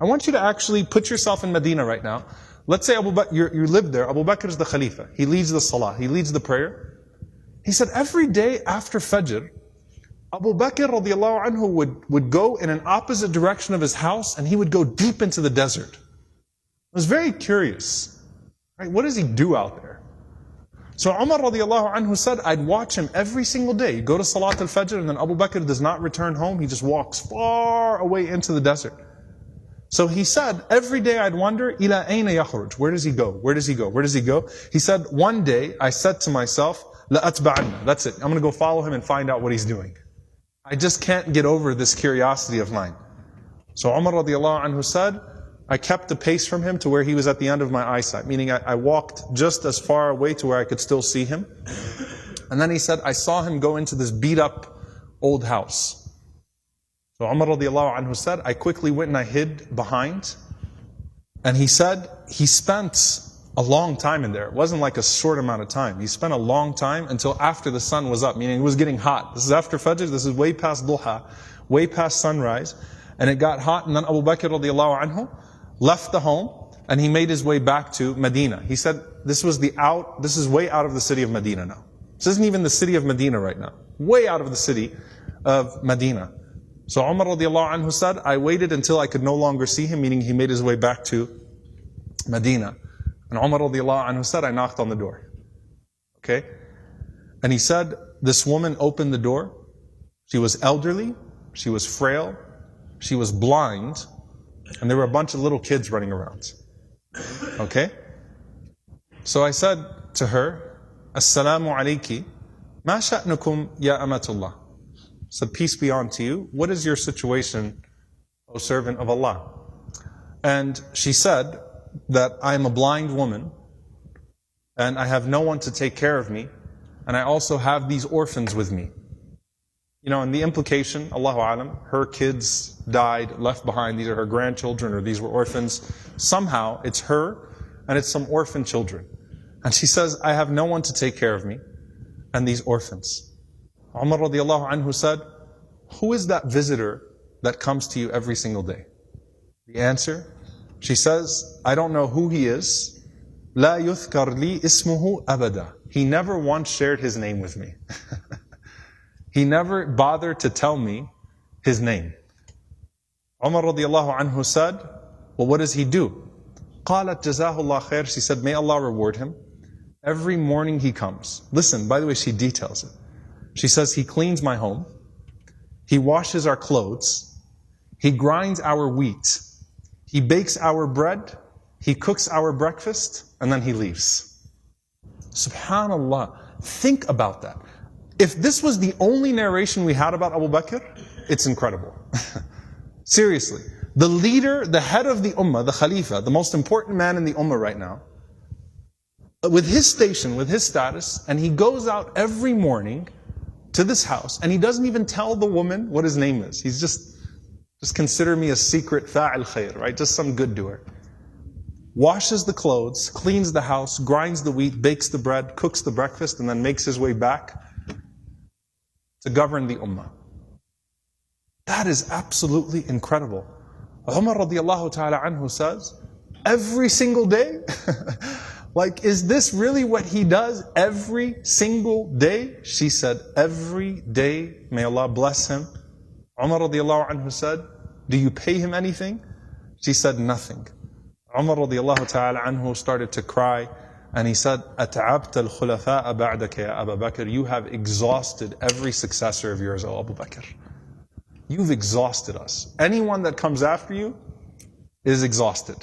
I want you to actually put yourself in Medina right now. Let's say you live there. Abu Bakr is the Khalifa. He leads the Salah. He leads the prayer. He said every day after Fajr, Abu Bakr radiallahu anhu would go in an opposite direction of his house, and he would go deep into the desert. I was very curious. Right? What does he do out there? So Umar radiallahu anhu said, I'd watch him every single day. He'd go to Salat al-Fajr, and then Abu Bakr does not return home. He just walks far away into the desert. So he said, every day I'd wonder, ila ayna yakhruj? Where does he go? Where does he go? Where does he go? He said, one day I said to myself, la atba'anna. That's it. I'm going to go follow him and find out what he's doing. I just can't get over this curiosity of mine. So Umar radiallahu anhu said, I kept the pace from him to where he was at the end of my eyesight, meaning I walked just as far away to where I could still see him. And then he said, I saw him go into this beat up old house. So Umar radiallahu anhu said, I quickly went and I hid behind. And he said, he spent a long time in there. It wasn't like a short amount of time. He spent a long time until after the sun was up, meaning it was getting hot. This is after Fajr, this is way past Duha, way past sunrise. And it got hot, and then Abu Bakr radiallahu anhu left the home, and he made his way back to Medina. He said, this is way out of the city of Medina now. This isn't even the city of Medina right now. Way out of the city of Medina. So Umar radiallahu anhu said, I waited until I could no longer see him, meaning he made his way back to Medina. And Umar radiallahu anhu said, I knocked on the door. Okay? And he said, this woman opened the door. She was elderly, she was frail, she was blind, and there were a bunch of little kids running around. Okay? So I said to her, Assalamu alayki, ma sha'nukum ya amatullah. I said, peace be unto you. What is your situation, O servant of Allah? And she said that I am a blind woman, and I have no one to take care of me, and I also have these orphans with me. You know, and the implication, Allahu Alam, her kids died, left behind, these are her grandchildren, or these were orphans. Somehow, it's her, and it's some orphan children. And she says, I have no one to take care of me, and these orphans. Umar radiallahu anhu said, who is that visitor that comes to you every single day? The answer, she says, I don't know who he is. La yuthkar li ismuhu abada. He never once shared his name with me. He never bothered to tell me his name. Umar radiallahu anhu said, well, what does he do? Qalat jazahullah khair. She said, may Allah reward him. Every morning he comes. Listen, by the way, she details it. She says, he cleans my home. He washes our clothes. He grinds our wheat. He bakes our bread. He cooks our breakfast. And then he leaves. Subhanallah. Think about that. If this was the only narration we had about Abu Bakr, it's incredible. Seriously. The leader, the head of the ummah, the Khalifa, the most important man in the ummah right now, with his station, with his status, and he goes out every morning to this house, and he doesn't even tell the woman what his name is. He's just consider me a secret fa'il khair, right? Just some good doer. Washes the clothes, cleans the house, grinds the wheat, bakes the bread, cooks the breakfast, and then makes his way back to govern the ummah. That is absolutely incredible. Umar radiallahu ta'ala anhu says, every single day? Like, is this really what he does every single day? She said, every day, may Allah bless him. Umar radiallahu anhu said, do you pay him anything? She said, nothing. Umar radiallahu ta'ala anhu started to cry, and he said, أَتَعَبْتَ الْخُلَفَاءَ بَعْدَكَ يَا أَبَا بَكْرِ. You have exhausted every successor of yours, O Abu Bakr. You've exhausted us. Anyone that comes after you is exhausted.